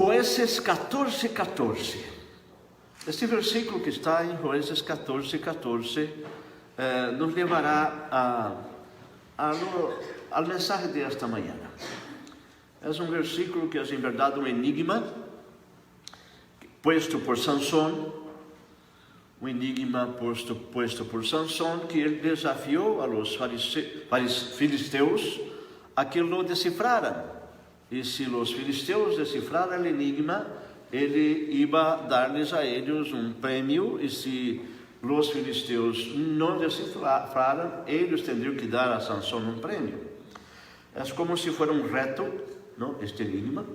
Jueces 14:14. Este versículo que está em Jueces 14:14 nos levará ao mensagem de esta manhã. É um versículo que é em verdade um enigma posto por Sansón, um enigma posto por Sansón, que ele desafiou a los filisteus a que lo descifraran. E se os filisteus decifraram o enigma, ele ia dar-lhes a eles um prêmio, e se os filisteus não decifraram, eles teriam que dar a Sansón um prêmio. É como se fosse um reto, não? Este enigma.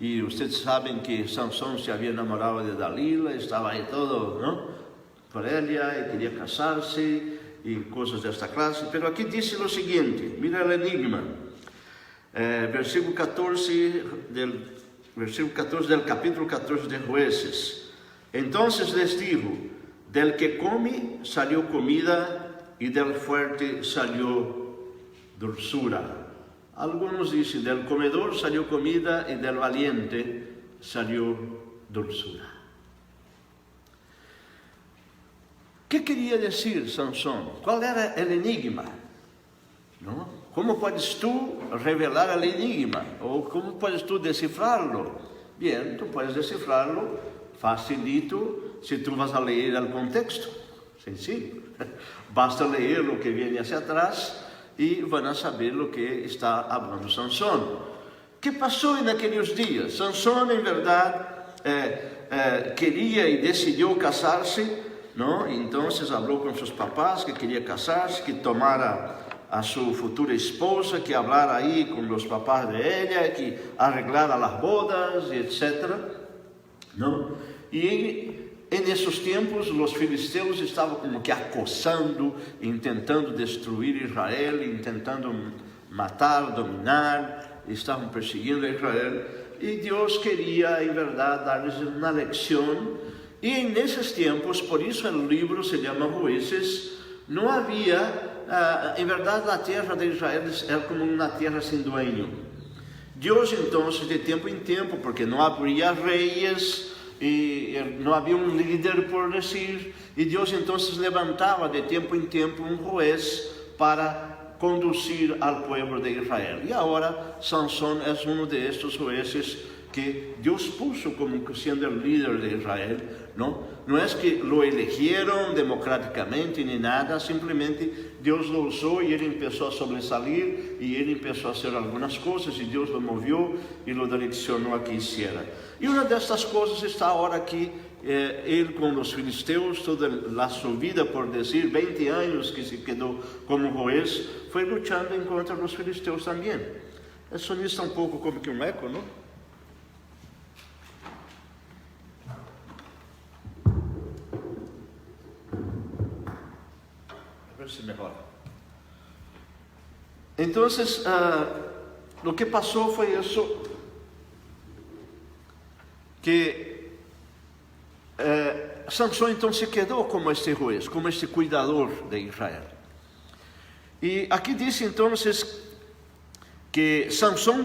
E vocês sabem que Sansón se havia namorado de Dalila, estava aí todo, não? Por ela, e queria casar-se, e coisas desta classe. Mas aqui diz o seguinte, mira o enigma. Versículo 14 del capítulo 14 de Jueces. Entonces les dijo: del que come salió comida, y del fuerte salió dulzura. Algunos dicen: del comedor salió comida, y del valiente salió dulzura. ¿Qué quería decir Sansón? ¿Cuál era el enigma? ¿No? Como podes tu revelar o enigma? Ou como podes tu decifrá-lo? Bien, tu podes decifrá-lo facilito se tu vas a ler o contexto. Sencillo. Basta ler o que vem hacia atrás e van a saber o que está falando Sansón. O que passou naqueles dias? Sansón, em verdade, queria e decidiu casar-se, não? Então, falou com seus papás que queria casar-se, que tomara a sua futura esposa, que hablara aí com os papás de ela, que arreglara as bodas, etc. Não? E nesses tempos, os filisteus estavam como que acossando, intentando destruir Israel, tentando matar, dominar, estavam perseguindo Israel. E Deus queria, em verdade, dar-lhes uma lição. E nesses tempos, por isso o livro se chama Jueces, não havia... em verdade, a terra de Israel era como uma terra sem dueño. Deus, então, de tempo em tempo, porque não havia reis e não havia um líder, por dizer, e Deus, então, levantava de tempo em tempo um juez para conduzir ao povo de Israel. E agora, Sansón é um destes jueces que Deus puso como sendo o líder de Israel. Não é que lo elegieron democraticamente nem nada, simplesmente Deus lo usou e ele começou a sobresalir e ele começou a fazer algumas coisas e Deus lo moveu e lo direcionou a que hiciera. E uma destas coisas está agora aqui, ele com os filisteus, toda a sua vida, por dizer, 20 anos que se quedou como juez, foi lutando contra os filisteus também. Isso está um pouco como que um eco, não? Melhor. Então, o que passou foi isso, que Sansón então se quedou como este juez, como este cuidador de Israel. E aqui diz então que Sansón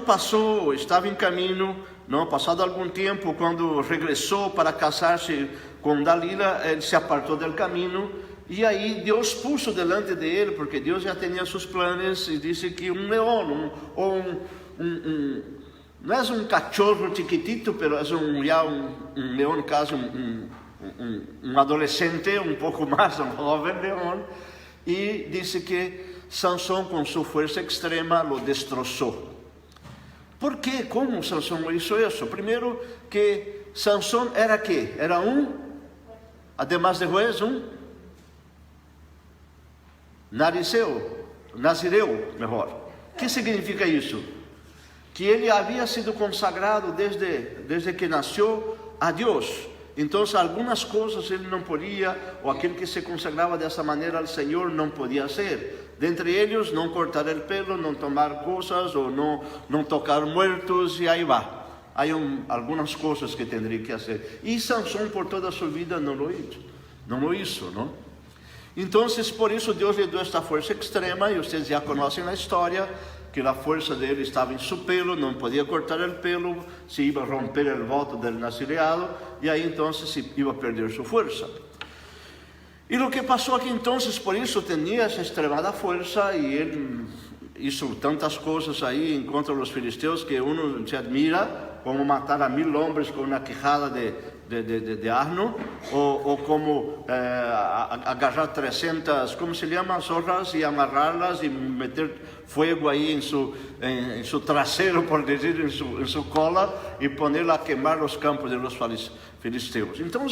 estava em caminho, não, passado algum tempo, quando regressou para casar-se com Dalila, ele se apartou do caminho. E aí Deus puso delante de ele, porque Deus já tinha seus planos, e disse que um leão, não é um cachorro chiquitito, mas já um leão, no caso, um adolescente, um pouco mais, um jovem leão, e disse que Sansón, com sua força extrema, lo destroçou. Por quê? Como Sansón hizo isso? Primeiro, que Sansón era quê? Era además de juez, nazireu, melhor. O que significa isso? Que ele havia sido consagrado desde que nasceu a Deus. Então, algumas coisas ele não podia, ou aquele que se consagrava dessa maneira ao Senhor não podia ser. Dentre eles, não cortar o pelo, não tomar coisas, ou não tocar mortos, e aí vai. Há algumas coisas que teria que fazer. E Sansón, por toda a sua vida, não lo hizo, não? Então, por isso Deus lhe deu esta força extrema, e vocês já conhecem a história, que a força dele estava em seu pelo, não podia cortar o pelo, se ia romper o voto del nacireado, e aí então se ia perder sua força. E o que passou aqui então, por isso tinha essa extremada força, e ele hizo tantas coisas aí contra os filisteus que uno se admira, como matar a 1000 homens com uma quijada de asno, ou como agarrar 300, como se chama, zorras e amarrá-las e meter fogo aí em seu traseiro, por dizer, em sua cola, e ponerla a queimar os campos de los filisteus. Então,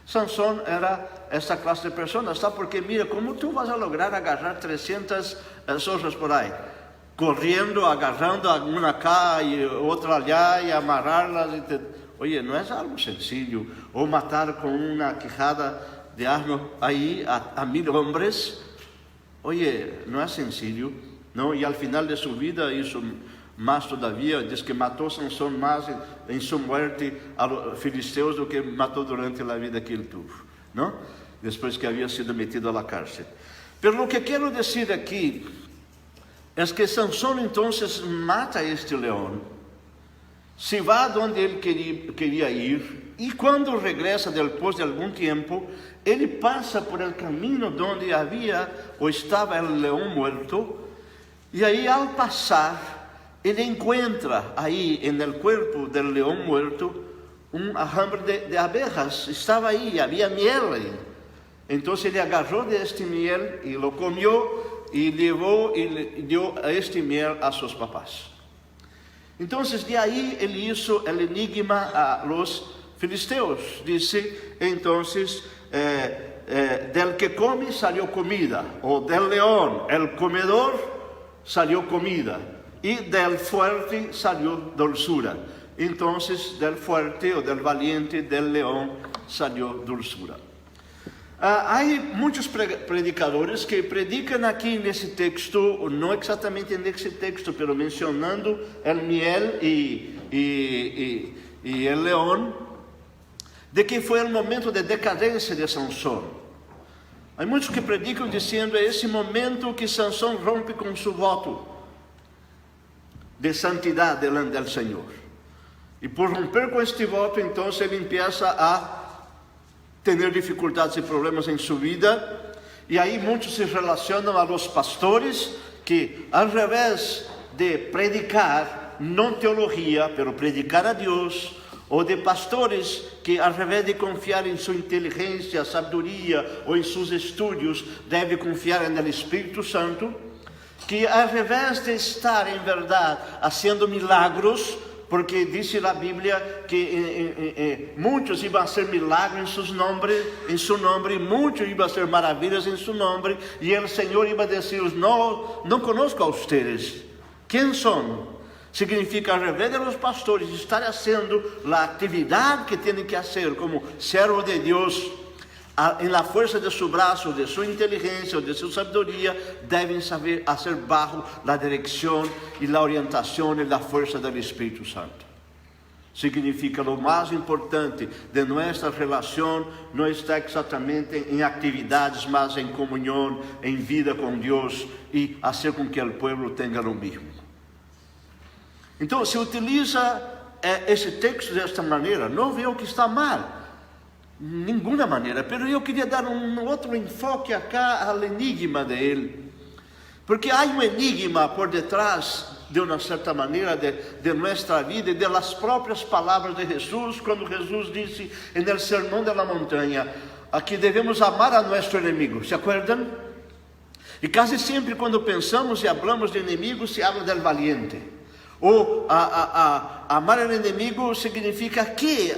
Sansón era essa classe de pessoas, tá? Porque mira, como tu vas a lograr agarrar 300 zorras por aí? Correndo, agarrando uma acá e outra allá e amarrá-las. Oye, não é algo sencillo. Ou matar com uma quijada de asno aí a 1000 homens. Oye, não é sencillo, não? E al final de sua vida, isso mais todavia, diz que matou Sansón mais em sua morte a los filisteus do que matou durante a vida que ele teve, não? Depois que havia sido metido à cárcel. Pero o que quero dizer aqui é que Sansón então mata este leão, se vai onde ele queria ir, e quando regressa depois de algum tempo, ele passa por el caminho onde havia ou estava o leão morto, e aí ao passar, ele encontra aí no corpo do leão morto alambre de abejas, estava aí, havia miel aí. Então ele agarrou deste miel e lo comió e levou e deu este miel a seus papás. Então de aí ele hizo o enigma a los filisteus. Disse então, del que come salió comida, ou del leão, el comedor, salió comida. E del fuerte salió dulzura. Então, del fuerte ou del valiente, del leão, salió dulzura. Há muitos predicadores que predicam aqui nesse texto, não exatamente nesse texto, mas mencionando o miel e o leão, de que foi o momento de decadência de Sansón. Há muitos que predicam dizendo é esse momento que Sansón rompe com seu voto de santidade delante do Senhor. E por romper com este voto, então ele empieza a ter dificuldades e problemas em sua vida. E aí muitos se relacionam a los pastores que, ao revés de predicar, não teologia, pero predicar a Deus, ou de pastores que, ao revés de confiar em sua inteligência, sabedoria ou em seus estudos, deve confiar no Espírito Santo, que ao revés de estar em verdade fazendo milagros, porque diz a Bíblia que muitos iam fazer milagres em seu nome, muitos iam fazer maravilhas em seu nome, e o Senhor ia dizer: não conosco a ustedes, quem são? Significa, ao revés de los pastores estar fazendo a atividade que têm que fazer como servo de Deus, em la força de seu braço, de sua inteligência ou de sua sabedoria, devem saber fazer bajo a direção e a orientação e a força do Espírito Santo. Significa o mais importante de nossa relação não está exatamente em atividades, mas em comunhão, em vida com Deus e fazer com que o povo tenha o mesmo. Então, se utiliza esse texto desta maneira, não vejo que está mal. Nenhuma maneira, mas eu queria dar outro enfoque acá ao enigma dele, porque há enigma por detrás de uma certa maneira de nossa vida e de las próprias palavras de Jesus, quando Jesus disse no Sermão da Montanha que devemos amar a nosso inimigo, ¿se acuerdan? E quase sempre quando pensamos e falamos de inimigo, se habla del valiente. Ou amar o inimigo significa que,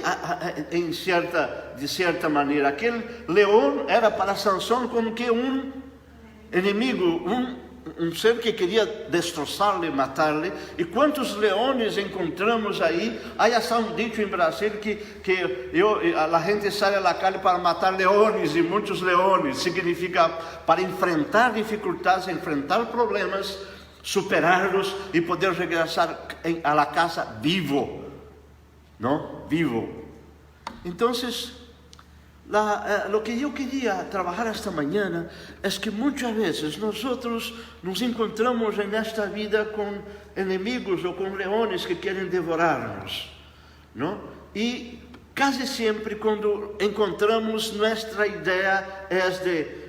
de certa maneira, aquele leão era para Sansón como que inimigo, um ser que queria destroçá-lo e matá-lo. E quantos leões encontramos aí? Há até um dito em Brasil que a gente sai à calle para matar leões, e muitos leões significa para enfrentar dificuldades, enfrentar problemas, superá-los e poder regressar à casa vivo, não? Vivo. Então, Lo que yo quería trabajar esta mañana es que muchas veces nosotros nos encontramos en esta vida con enemigos o con leones que quieren devorarnos, ¿no? Y casi siempre cuando encontramos, nuestra idea es de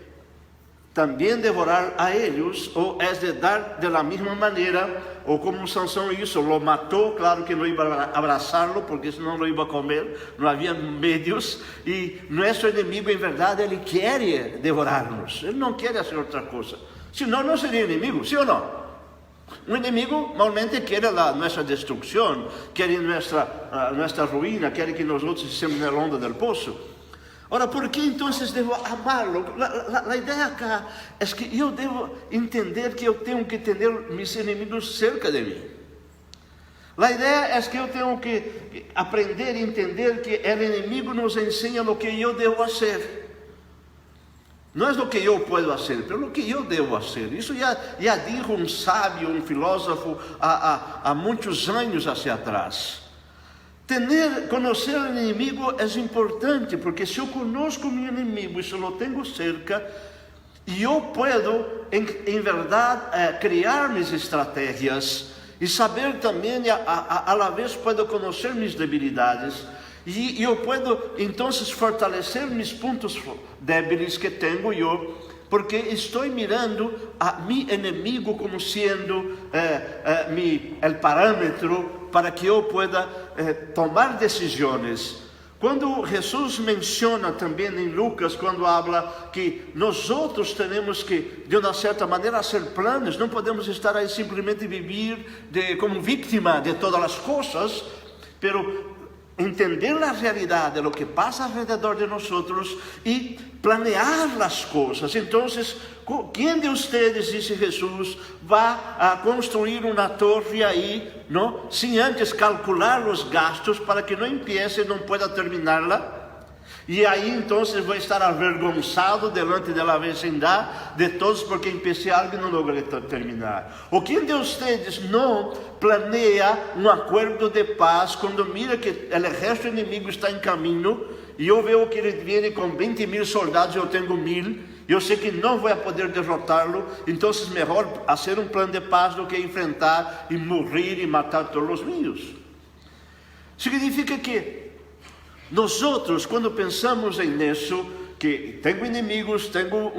también devorar a ellos, o es de dar de la misma manera, o como Sansón hizo, lo mató, claro que no iba a abrazarlo, porque senão lo iba a comer, no había medios, y nuestro enemigo en verdad, él quiere devorarnos, él no quiere hacer otra cosa, si no, no sería enemigo, ¿sí o no? Un enemigo normalmente quiere nuestra destrucción, quiere nuestra ruina, quiere que nosotros estemos en el hondo del pozo. Ora, por que então devo amá-lo? A ideia acá é que eu devo entender que eu tenho que ter meus inimigos cerca de mim. A ideia é que eu tenho que aprender e entender que o inimigo nos ensina o que eu devo fazer. Não é o que eu posso fazer, mas o que eu devo fazer. Isso já dijo um sábio, um filósofo há muitos anos hacia atrás. Conocer o inimigo é importante, porque se eu conozco meu inimigo e se eu tenho cerca, eu posso, em verdade, criar minhas estratégias e saber também, a la vez, posso conhecer minhas debilidades e eu posso, então, fortalecer meus pontos débiles que tenho eu, porque estou mirando a meu inimigo como sendo o parâmetro para que eu pueda tomar decisões. Quando Jesus menciona também em Lucas, quando habla que nós outros temos que, de uma certa maneira, fazer planos, não podemos estar aí simplesmente viver como vítima de todas as coisas, pero entender a realidade, lo que passa alrededor de nós e planear as coisas. Então, quem de vocês, disse Jesus, vai a construir uma torre aí, não? Sem antes calcular os gastos para que não empiece e não pueda terminá-la? E aí então vou estar avergonzado delante da vecindade de todos porque empecé algo e não logrei terminar. Ou quem de vocês não planeia um acordo de paz quando mira que o exército inimigo está em caminho e eu vejo que ele vem com 20.000 soldados e eu tenho 1.000, eu sei que não vou poder derrotá-lo, então melhor fazer um plano de paz do que enfrentar e morrer e matar todos os meus. Significa que nós outros, quando pensamos nisso, que tenho inimigos, tenho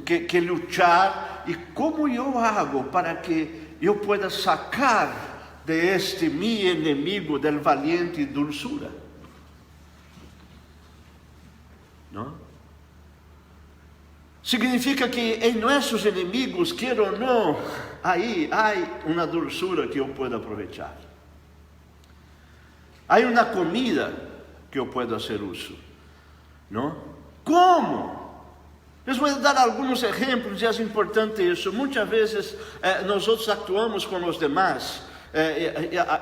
que lutar, e como eu hago para que eu possa sacar de este meu inimigo del valiente dulzura? Não? Significa que em nossos inimigos, queira ou não, aí há uma dulzura que eu posso aproveitar. Há uma comida que eu posso fazer uso, não? Como? Eu vou dar alguns exemplos e é importante isso. Muitas vezes nós outros actuamos com os demais.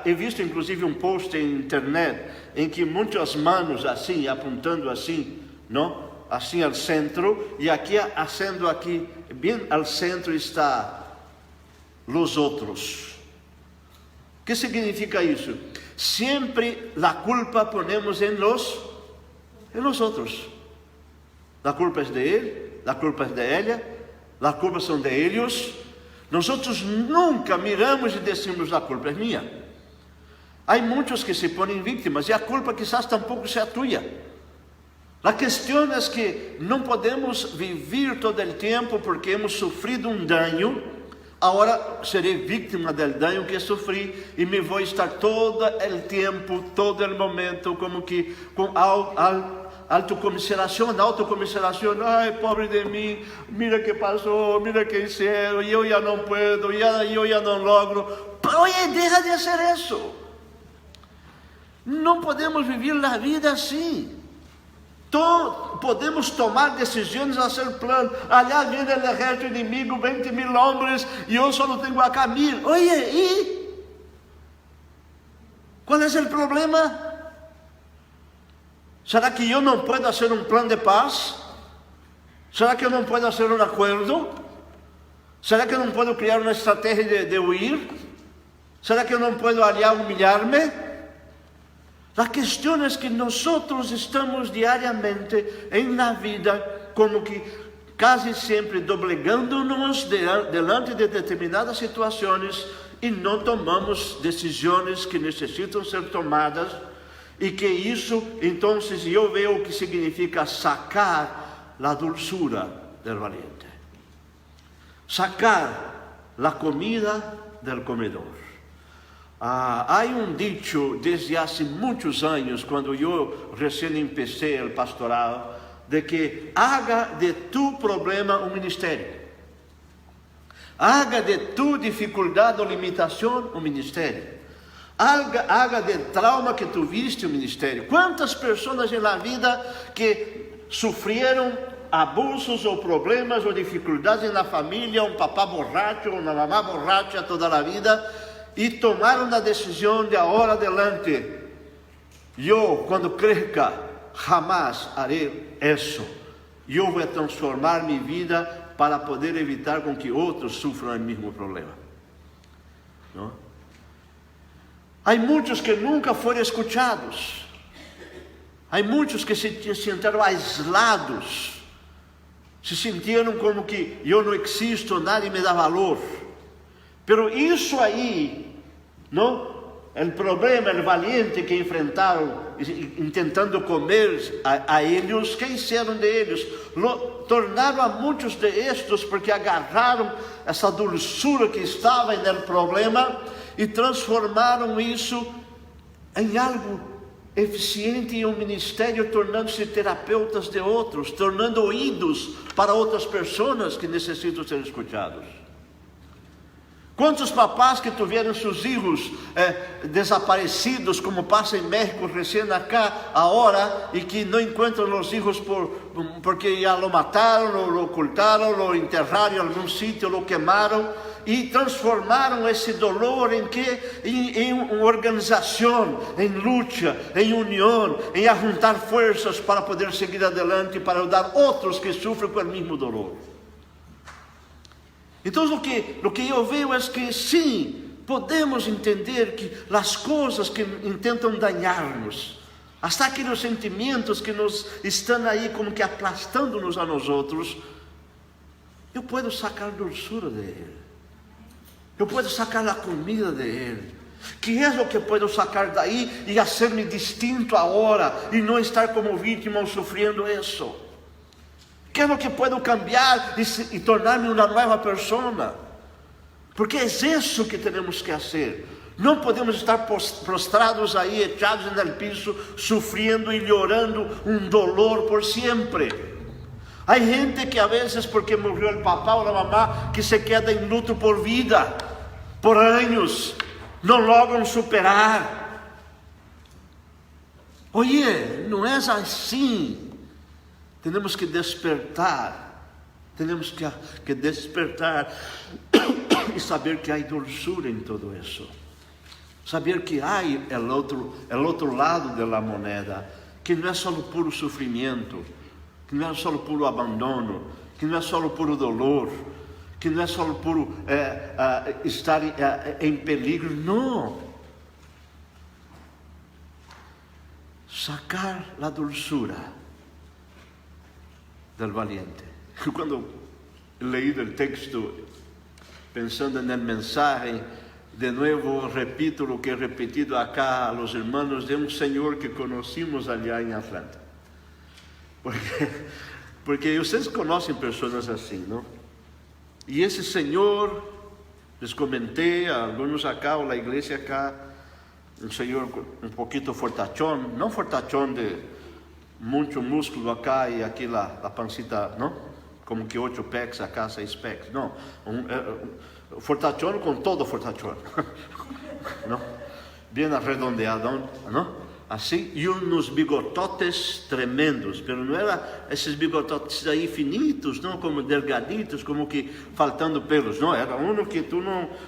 He visto inclusive um post em internet em que muitas manos assim, apontando assim, não? Assim ao centro, e aqui, acendo aqui, bem ao centro está os outros. O que significa isso? Sempre a culpa ponemos em los outros. A culpa é de ele, a culpa é de ela, a culpa são de eles. Nós nunca miramos e decimos a culpa é minha. Há muitos que se põem vítimas e a culpa quizás tampouco seja tua. A questão é que não podemos viver todo o tempo porque hemos sofrido um dano. Agora serei vítima do dano que sofri e me vou estar todo o tempo, todo o momento, como que com autocomiseração, ai, pobre de mim, mira que passou, mira que hicieron, e eu já não puedo, eu já não logro. Oye, deja de fazer isso. Não podemos viver a vida assim. Podemos tomar decisões, fazer planos. Allá vem o exército inimigo, 20.000 homens, e eu só tenho acá 1.000. Oye, e? Qual é o problema? Será que eu não posso fazer um plano de paz? Será que eu não posso fazer um acordo? Será que eu não posso criar uma estratégia de huir? Será que eu não posso aliar humilhar-me? La cuestión es que nosotros estamos diariamente en la vida como que casi siempre doblegándonos delante de determinadas situaciones y no tomamos decisiones que necesitan ser tomadas, y que isso, entonces, yo veo que significa sacar la dulzura del valiente, sacar la comida del comedor. Hay un dicho desde hace muchos años, cuando yo recién empecé el pastorado, de que haga de tu problema un ministerio. Haga de tu dificuldad o limitación un ministerio. Haga del trauma que tuviste un ministerio. ¿Cuántas personas en la vida que sufrieron abusos o problemas o dificuldades en la familia, un papá borracho, una mamá borracha toda la vida, y tomaron la decisión de ahora adelante, yo cuando crezca jamás haré eso, yo voy a transformar mi vida para poder evitar con que otros sufran el mismo problema, ¿no? Hay muchos que nunca fueron escuchados, hay muchos que se sintieron aislados, se sintieron como que yo no existo, nadie me da valor. Pero isso aí, não? O problema, o valiente que enfrentaram, tentando comer a eles, que fizeram de eles? Tornaram a muitos de estes, porque agarraram essa dulçura que estava no problema e transformaram isso em algo eficiente em um ministério, tornando-se terapeutas de outros, tornando ouvidos para outras pessoas que necessitam ser escutados. Quantos papás que tiveram seus filhos desaparecidos, como passa em México recém acá, agora, e que não encontram os filhos porque já lo mataram, lo ocultaram, lo enterraram em algum sítio, lo queimaram, e transformaram esse dolor em uma organização, em luta, em união, em ajuntar forças para poder seguir adelante, para ajudar outros que sofrem com o mesmo dolor. Então, o que eu vejo é que sim, podemos entender que as coisas que tentam danhar-nos, até aqueles sentimentos que nos estão aí como que aplastando-nos a nós outros, eu posso sacar dulçura de ele, eu posso sacar a comida de ele. Que é o que posso sacar daí e fazer-me distinto agora e não estar como vítima ou sofrendo isso? Que é o que posso cambiar e tornar-me uma nova pessoa? Porque é isso que temos que fazer. Não podemos estar prostrados aí, echados no piso, sofrendo e chorando um dolor por sempre. Há gente que a vezes, porque morreu o papá ou a mamá, que se queda em luto por vida, por anos, não logram superar. Oye, não é assim. Temos que despertar, temos que despertar e saber que há dulçura em tudo isso. Saber que há o outro lado da moneda, que não é só puro sofrimento, que não é só puro abandono, que não é só puro dolor, que não é só puro estar em perigo, não. Sacar a dulçura del valiente. Quando leí o texto, pensando no mensaje, de novo repito o que he repetido acá a los hermanos de um Senhor que conhecimos allá em Atlanta. Porque vocês conhecem pessoas assim, não? E esse Senhor, les comentei a alguns acá, ou a igreja acá, um Senhor um pouquinho fortachón, não fortachón de muito músculo acá e aqui a pancita, não? Como que 8 packs acá, 6 packs, não. Fortachón com todo fortachón, não? Bem arredondeado, não? Assim, e uns bigototes tremendos, mas não eram esses bigototes aí finitos, não? Como delgaditos, como que faltando pelos, não? Era um que tu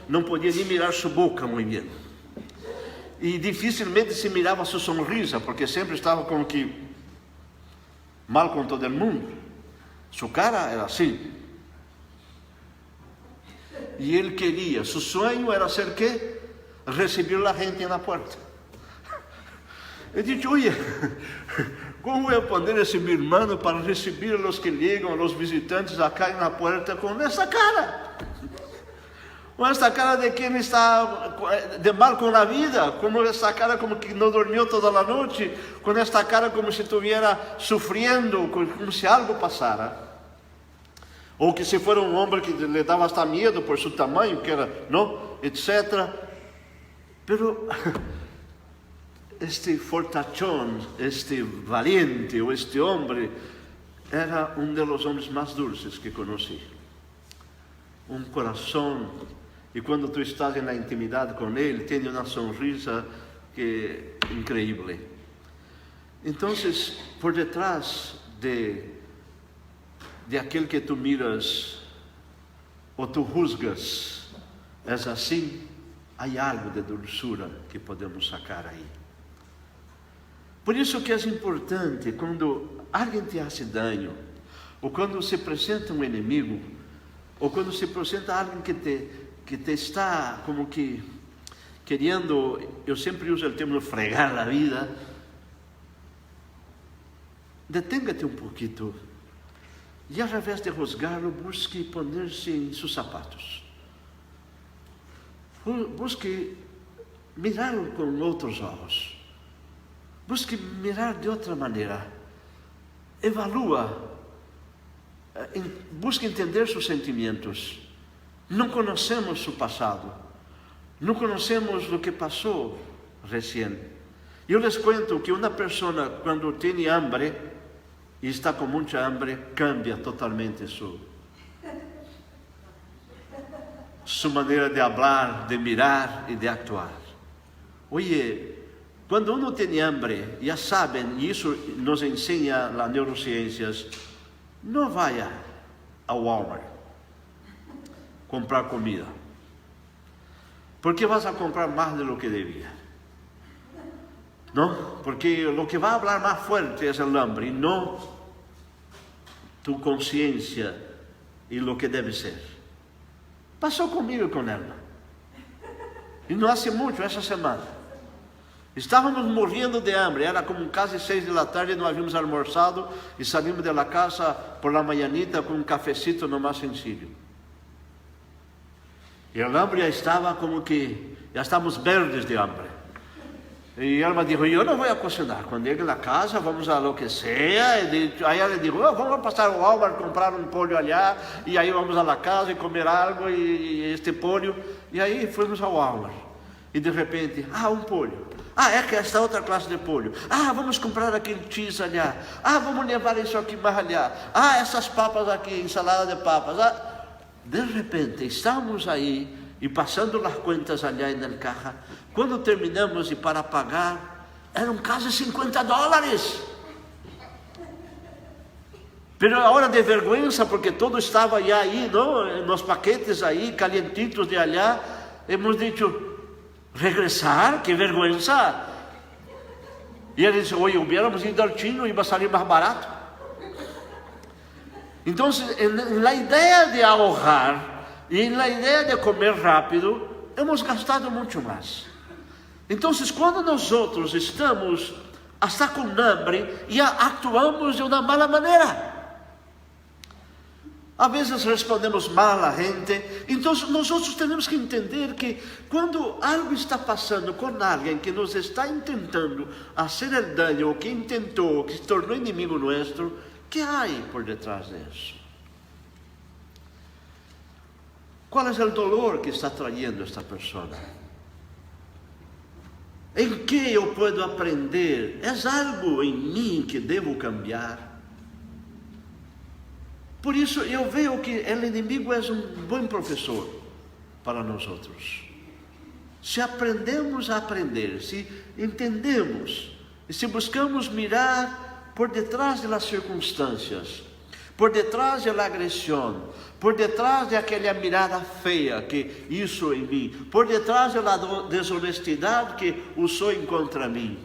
não podia nem mirar sua boca muito bem. E dificilmente se mirava sua sonrisa, porque sempre estava como que mal com todo mundo. Sua cara era assim. E ele queria, seu sonho era ser que? Receber a gente na porta. He dicho, oye, ¿cómo voy a poner ese mi hermano para recibir a los que llegan, a los visitantes acá en la puerta con esa cara? Con esta cara de quien está de mal con la vida, con esta cara como que no durmió toda la noche, con esta cara como si estuviera sufriendo, como si algo pasara. O que se fuera un hombre que le daba hasta miedo por su tamaño, que era, ¿no? Etcétera. Pero este fortachón, este valiente o este hombre, era uno de los hombres más dulces que conocí. Un corazón, y cuando tú estás en la intimidad con él, tiene una sonrisa que increíble. Entonces, por detrás de aquel que tú miras o tú juzgas, es así, hay algo de dulzura que podemos sacar ahí. Por isso que é importante, quando alguém te hace daño, ou quando se apresenta um inimigo, ou quando se apresenta alguém que te está como que querendo, eu sempre uso o termo fregar a vida, deténgate um pouquinho e, ao invés de juzgar-lo, busque poner-se em seus sapatos. Busque mirá-lo com outros olhos. Busque mirar de outra maneira. Evalúa. Busque entender seus sentimentos. Não conhecemos seu passado. Não conhecemos o que passou recém. Eu les cuento que uma pessoa, quando tem hambre, e está com muita hambre, cambia totalmente sua maneira de falar, de mirar e de actuar. Oye, quando uno tem hambre, já sabem, e isso nos ensina as neurociências, não vaya ao Walmart comprar comida, porque vas a comprar mais de lo que devia. ¿No? Porque lo que va a hablar más fuerte es el hambre y no tu conciencia y lo que debe ser. Pasó conmigo y con Elma. Y no hace mucho, esa semana. Estávamos morrendo de hambre, era como casi 6 de la tarde, no habíamos almorzado y salimos de la casa por la mañanita con un cafecito no más sencillo. Y el hambre ya estaba como que, ya estamos verdes de hambre. E ela disse, eu não vou cocinar, quando llegue na casa, vamos a lo que sea. Aí ela disse, vamos passar ao Walmart, comprar um pollo allá, e aí vamos a la casa e comer algo, e este pollo. E aí fomos ao Walmart, e de repente, um pollo. É que esta outra classe de pollo. Vamos comprar aquele cheese allá. Vamos levar isso aqui mais allá. Essas papas aqui, ensalada de papas. De repente, estamos aí, e passando as contas allá na caja, quando terminamos e para pagar, eram quase $50. Pero a hora de vergonha, porque todo estava já aí, não? Nos paquetes aí, calientitos de allá, hemos dicho, regressar, que vergonha. E ele disse, oye, hubiéramos ido ao chino, iba a salir mais barato. Então, na ideia de ahorrar, e na ideia de comer rápido, hemos gastado muito mais. Então, quando nós outros estamos hasta com hambre, já actuamos de uma mala maneira. Às vezes respondemos mal a gente. Então, nós outros temos que entender que quando algo está passando com alguém que nos está tentando fazer o dano, ou que intentou, que se tornou inimigo nosso, que há por detrás disso? Qual é o dolor que está trayendo esta pessoa? Em que eu posso aprender? É algo em mim que devo cambiar? Por isso eu vejo que o inimigo é um bom professor para nós outros. Se aprendemos a aprender, se entendemos, e se buscamos mirar por detrás das circunstâncias, por detrás da agressão, por detrás de aquela mirada feia que isso em mim, por detrás da desonestidade que usou contra mim.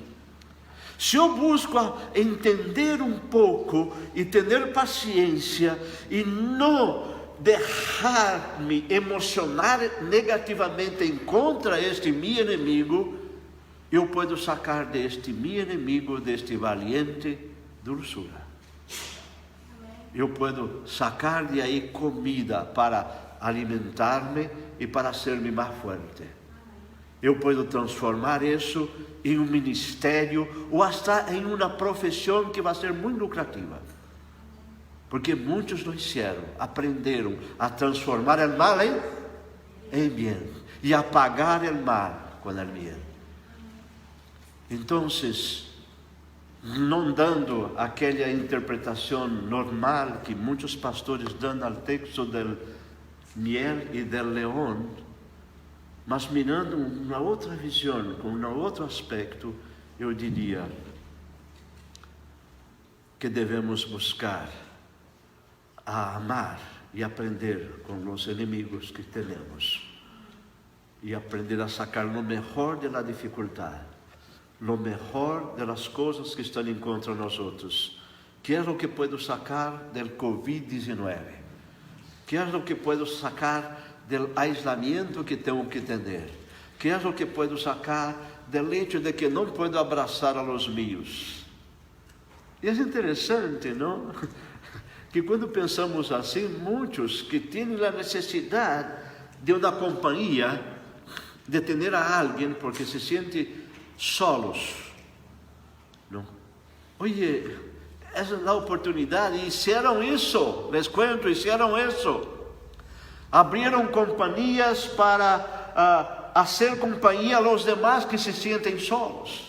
Se eu busco entender um pouco e ter paciência e não deixar-me emocionar negativamente em contra este meu inimigo, eu posso sacar deste meu inimigo, deste valiente, dulçura. Eu posso sacar de aí comida para alimentar-me e para ser-me mais forte. Eu posso transformar isso em um ministério ou até em uma profissão que vai ser muito lucrativa. Porque muitos lo hicieron, aprenderam a transformar o mal em bem e a pagar o mal com o bem. Então, não dando aquela interpretação normal que muitos pastores dão ao texto do miel e do leão, mas mirando uma outra visão, com um outro aspecto, eu diria que devemos buscar a amar e aprender com os inimigos que temos, e aprender a sacar lo melhor da dificuldade, lo melhor das coisas que estão em contra nós outros. Que é o que posso sacar do Covid-19? Que é o que posso sacar do aislamento que tenho que ter? Que é o que posso sacar do hecho de que não posso abraçar a los meus? E é interessante, não? Que quando pensamos assim, muitos que têm a necessidade de uma companhia, de ter a alguém, porque se sentem solos, não? Oye, essa é a oportunidade, e fizeram isso, les cuento, fizeram isso. Abriram companhias para fazer companhia a los demás que se sentem solos.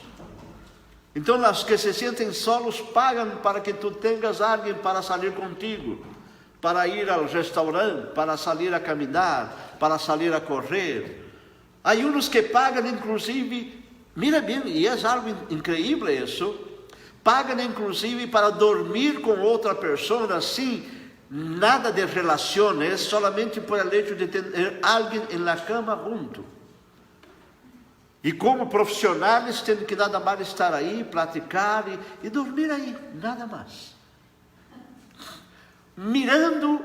Então, os que se sentem solos pagam para que tu tenhas alguém para sair contigo, para ir ao restaurante, para sair a caminhar, para sair a correr. Há uns que pagam, inclusive, mira bem, e é algo incrível isso, pagam inclusive para dormir com outra pessoa, assim, nada de relações, solamente por el hecho de ter alguém na cama junto. E como profissionais, tendo que nada mais estar aí, platicar e dormir aí, nada mais. Mirando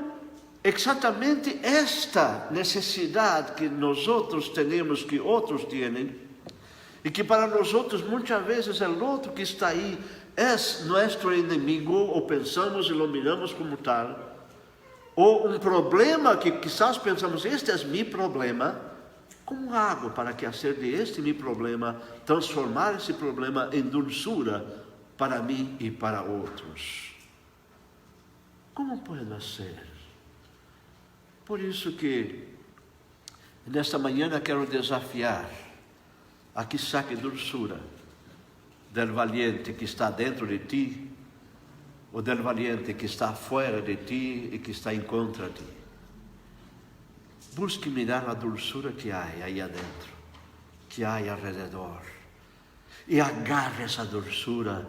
exatamente esta necessidade que nós outros temos, que outros têm, e que para nós outros, muitas vezes, o outro que está aí é nosso inimigo, ou pensamos e lo miramos como tal, ou um problema que quizás pensamos, este é meu problema. Como hago para que hacer de este meu problema, transformar esse problema em dulçura para mim e para outros? Como posso fazer? Por isso que nesta manhã quero desafiar a que saque dulçura del valiente que está dentro de ti, ou del valiente que está fora de ti e que está em contra de ti. Busque mirar a dulçura que há aí adentro, que há ao redor, e agarre essa dulçura,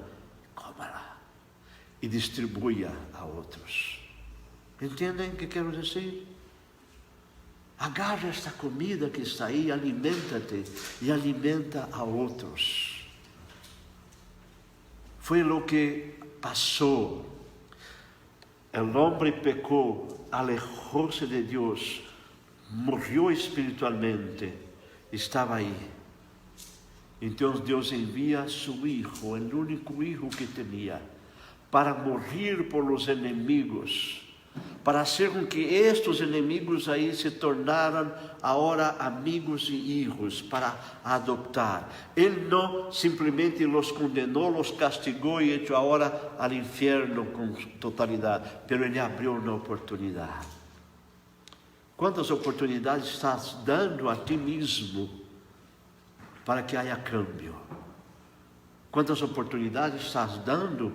coma-la e distribua a outros. Entendem o que quero dizer? Agarre esta comida que está aí, alimenta-te e alimenta a outros. Foi o que passou. O homem pecou, alejou-se de Deus, morreu espiritualmente, estava aí. Então Deus envia seu Filho, o único Filho que tinha, para morrer por os inimigos, para fazer com que estes inimigos aí se tornaram agora amigos e filhos, para adoptar. Ele não simplesmente os condenou, os castigou e echou agora ao inferno com totalidade, mas ele abriu uma oportunidade. Quantas oportunidades estás dando a ti mesmo para que haja câmbio? Quantas oportunidades estás dando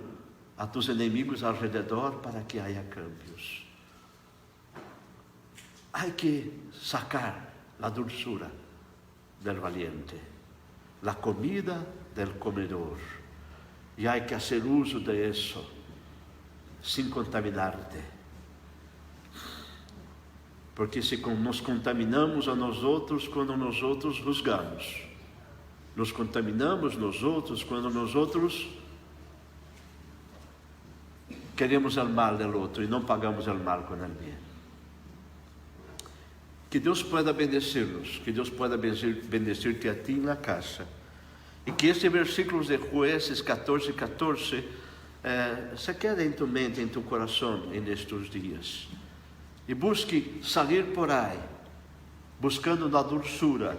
a tus inimigos ao redor para que haja cambios? Há que sacar a dulçura del valiente, a comida del comedor, e há que fazer uso de isso, sem contaminar-te. Porque se nos contaminamos a nós outros quando nós outros juzgamos, nos contaminamos nós outros quando nós outros queremos o mal do outro e não pagamos o mal com o bem. Que Deus pueda bendecir-nos, que Deus pueda bendecir-te a ti na casa, E que este versículo de Jueces 14:14 se quede em tu mente, em tu coração, nestes dias. E busque sair por aí, buscando na dulzura,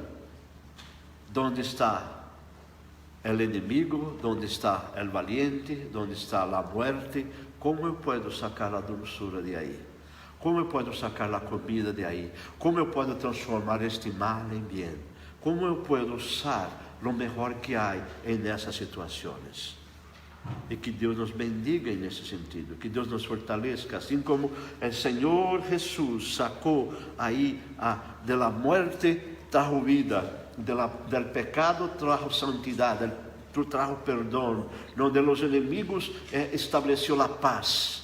onde está o inimigo, onde está o valiente, onde está a morte. Como eu posso sacar a dulzura de aí? Como eu posso sacar a comida de aí? Como eu posso transformar este mal em bem? Como eu posso usar o melhor que há nessas situações? E que Deus nos bendiga nesse sentido, que Deus nos fortaleça, assim como o Senhor Jesus sacou aí da morte, trajo vida, del pecado trajo santidade, trajo perdão, onde os inimigos estabeleceu a paz.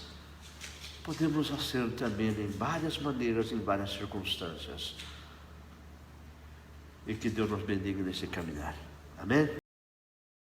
Podemos fazer também em várias maneiras, em várias circunstâncias. E que Deus nos bendiga nesse caminhar. Amém?